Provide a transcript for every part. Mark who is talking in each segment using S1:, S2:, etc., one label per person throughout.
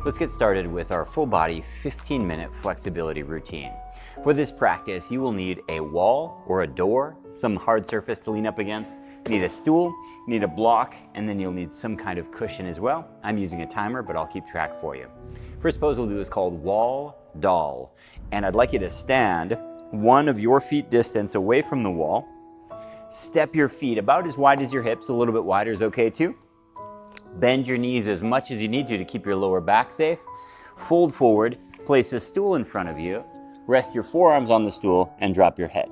S1: Let's get started with our full body 15-minute flexibility routine. For this practice, you will need a wall or a door, some hard surface to lean up against. You need a stool, you need a block, and then you'll need some kind of cushion as well. I'm using a timer, but I'll keep track for you. First pose we'll do is called wall doll. And I'd like you to stand one of your feet distance away from the wall. Step your feet about as wide as your hips, a little bit wider is okay too. Bend your knees as much as you need to keep your lower back safe. Fold forward, place a stool in front of you, rest your forearms on the stool, and drop your head.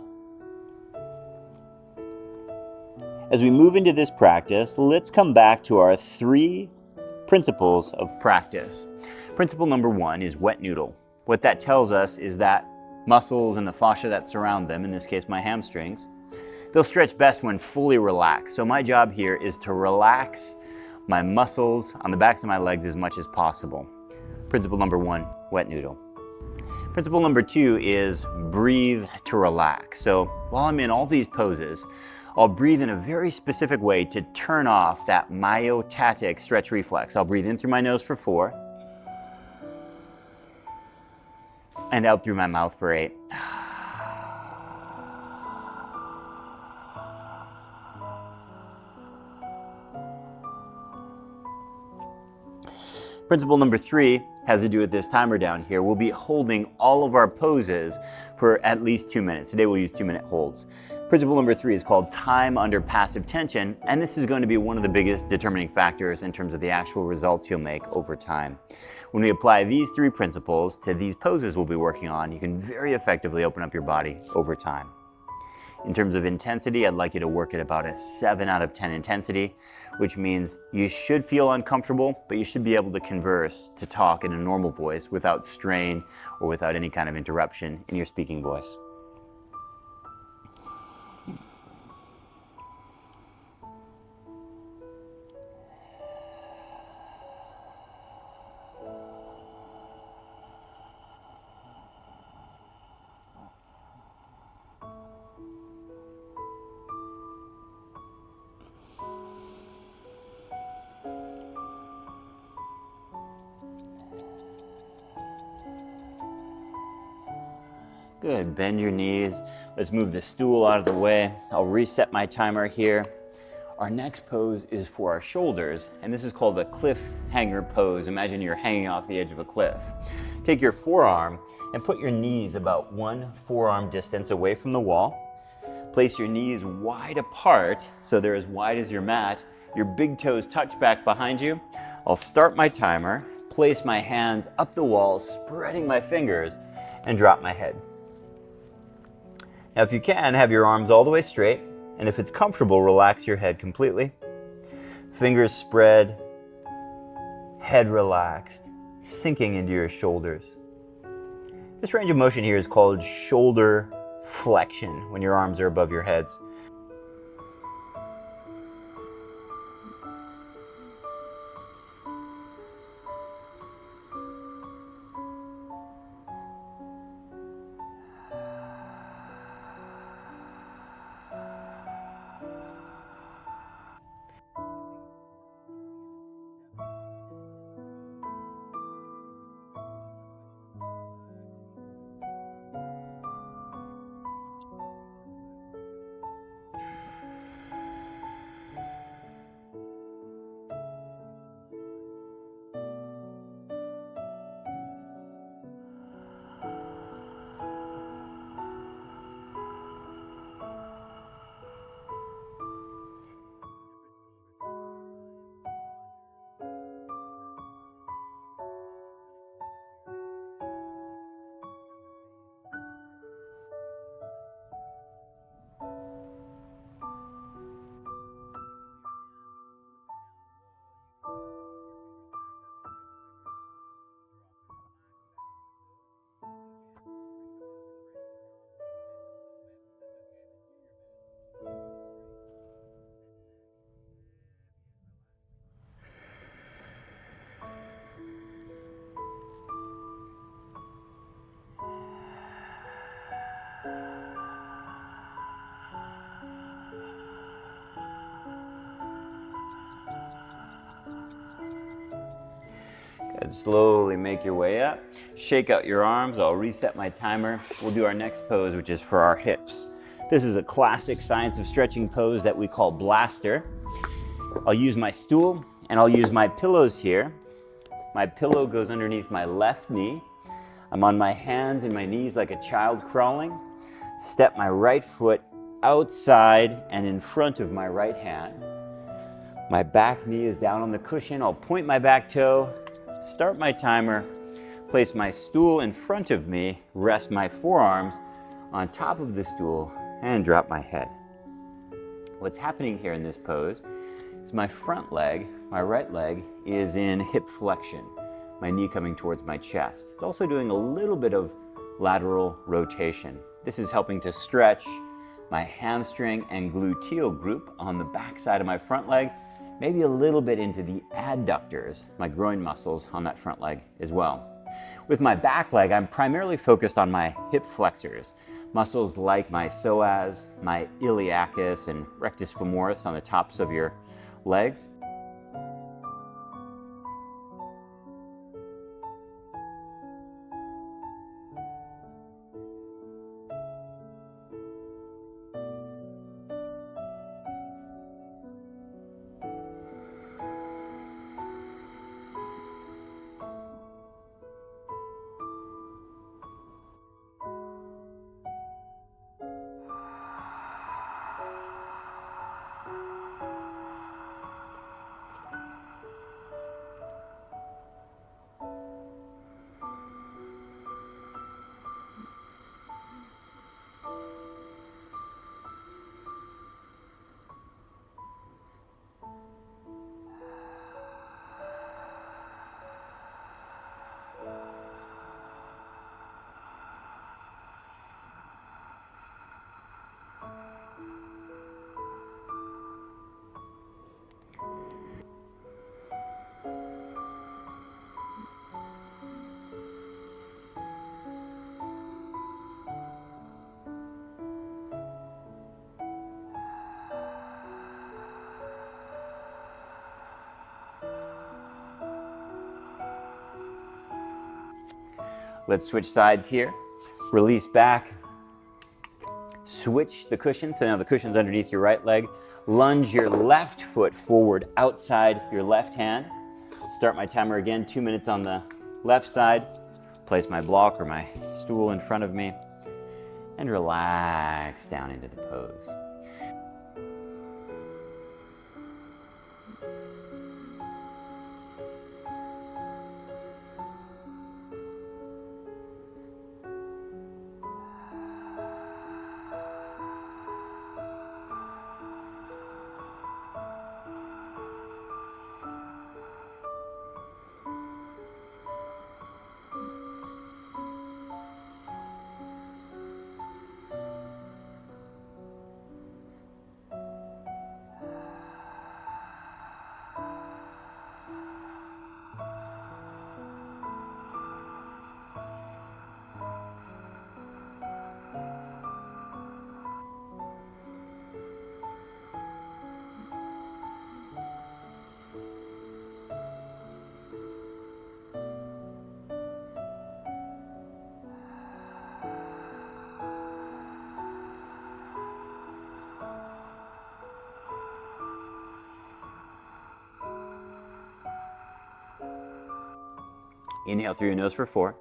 S1: As we move into this practice, let's come back to our 3 principles of practice. Principle number 1 is wet noodle. What that tells us is that muscles and the fascia that surround them, in this case my hamstrings, they'll stretch best when fully relaxed. So my job here is to relax my muscles on the backs of my legs as much as possible. Principle number 1, wet noodle. Principle number 2 is breathe to relax. So while I'm in all these poses, I'll breathe in a very specific way to turn off that myotatic stretch reflex. I'll breathe in through my nose for 4, and out through my mouth for 8. Principle number 3 has to do with this timer down here. We'll be holding all of our poses for at least 2 minutes. Today we'll use 2-minute holds. Principle number 3 is called time under passive tension, and this is going to be one of the biggest determining factors in terms of the actual results you'll make over time. When we apply these 3 principles to these poses we'll be working on, you can very effectively open up your body over time. In terms of intensity, I'd like you to work at about a 7 out of 10 intensity, which means you should feel uncomfortable, but you should be able to converse, to talk in a normal voice without strain or without any kind of interruption in your speaking voice. Good, bend your knees. Let's move the stool out of the way. I'll reset my timer here. Our next pose is for our shoulders, and this is called a cliffhanger pose. Imagine you're hanging off the edge of a cliff. Take your forearm and put your knees about 1 forearm distance away from the wall. Place your knees wide apart, so they're as wide as your mat. Your big toes touch back behind you. I'll start my timer, place my hands up the wall, spreading my fingers, and drop my head. Now, if you can, have your arms all the way straight, and if it's comfortable, relax your head completely. Fingers spread, head relaxed, sinking into your shoulders. This range of motion here is called shoulder flexion, when your arms are above your heads. Good. Slowly make your way up. Shake out your arms. I'll reset my timer. We'll do our next pose, which is for our hips. This is a classic science of stretching pose that we call blaster. I'll use my stool and I'll use my pillows here. My pillow goes underneath my left knee. I'm on my hands and my knees like a child crawling. Step my right foot outside and in front of my right hand. My back knee is down on the cushion. I'll point my back toe, start my timer, place my stool in front of me, rest my forearms on top of the stool, and drop my head. What's happening here in this pose is my front leg, my right leg, is in hip flexion, my knee coming towards my chest. It's also doing a little bit of lateral rotation. This is helping to stretch my hamstring and gluteal group on the back side of my front leg, maybe a little bit into the adductors, my groin muscles on that front leg as well. With my back leg, I'm primarily focused on my hip flexors, muscles like my psoas, my iliacus, and rectus femoris on the tops of your legs. Let's switch sides here. Release back. Switch the cushion. So now the cushion's underneath your right leg. Lunge your left foot forward outside your left hand. Start my timer again, 2 minutes on the left side. Place my block or my stool in front of me and relax down into the pose. Inhale through your nose for 4.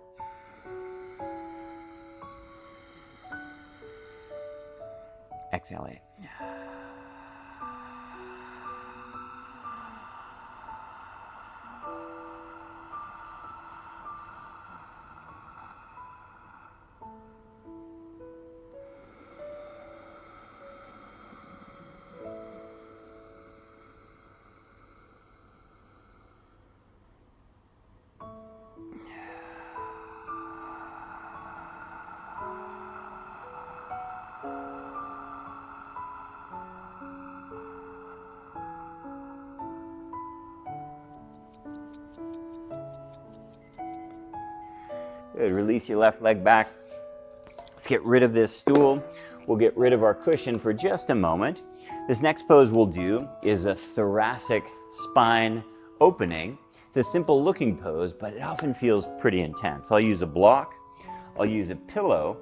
S1: Exhale 8. Good. Release your left leg back. Let's get rid of this stool. We'll get rid of our cushion for just a moment. This next pose we'll do is a thoracic spine opening. It's It's a simple looking pose, but it often feels pretty intense. I'll use a block, I'll use a pillow,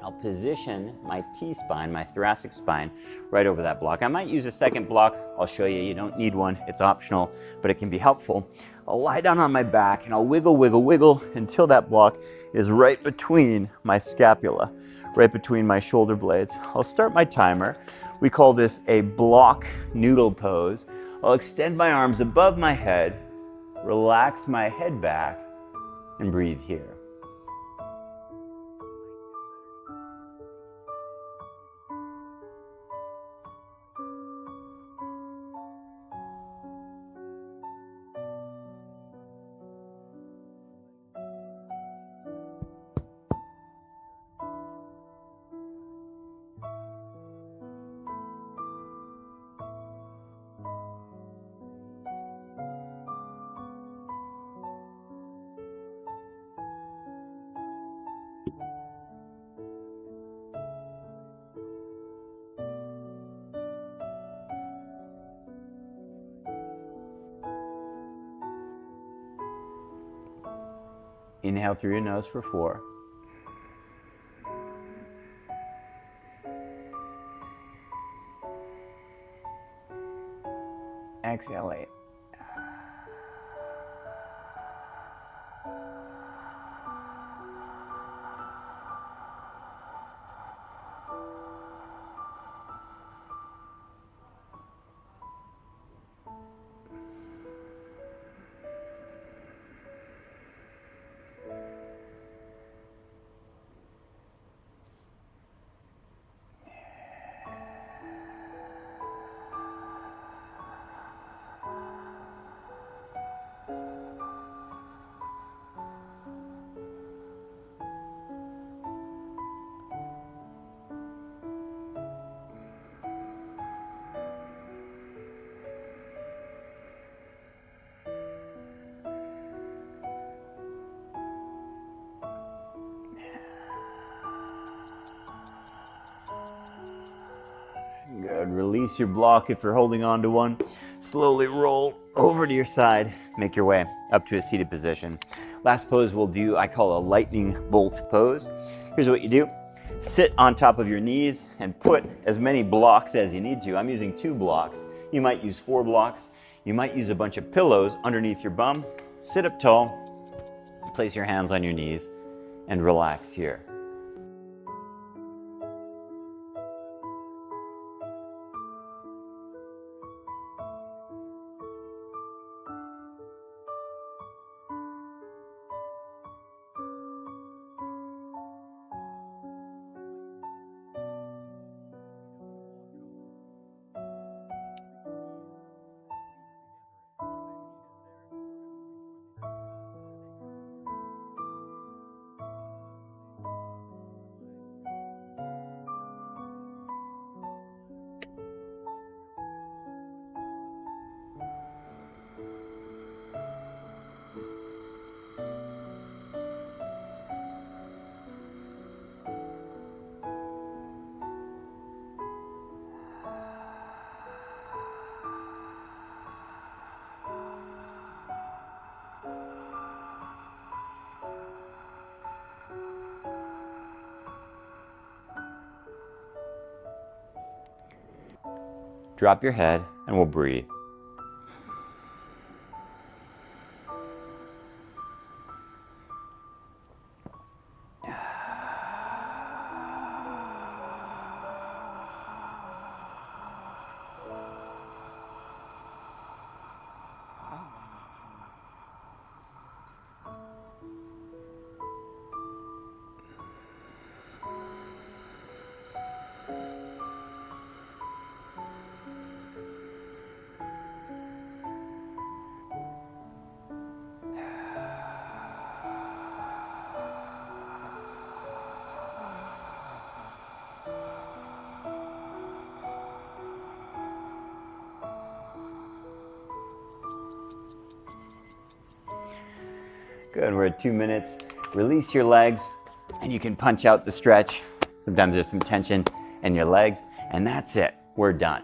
S1: I'll position my T-spine, my thoracic spine, right over that block. I might use a second block. I'll show you, you don't need one. It's optional, but it can be helpful. I'll lie down on my back and I'll wiggle, wiggle, wiggle until that block is right between my scapula, right between my shoulder blades. I'll start my timer. We call this a block noodle pose. I'll extend my arms above my head, relax my head back, and breathe here. Inhale through your nose for 4. Exhale 8. Good. Release your block if you're holding on to one. Slowly roll over to your side. Make your way up to a seated position. Last pose we'll do, I call a lightning bolt pose. Here's what you do. Sit on top of your knees and put as many blocks as you need to. I'm using 2 blocks. You might use 4 blocks. You might use a bunch of pillows underneath your bum. Sit up tall. Place your hands on your knees and relax here. Drop your head and we'll breathe. Good, we're at 2 minutes. Release your legs and you can punch out the stretch. Sometimes there's some tension in your legs and that's it, we're done.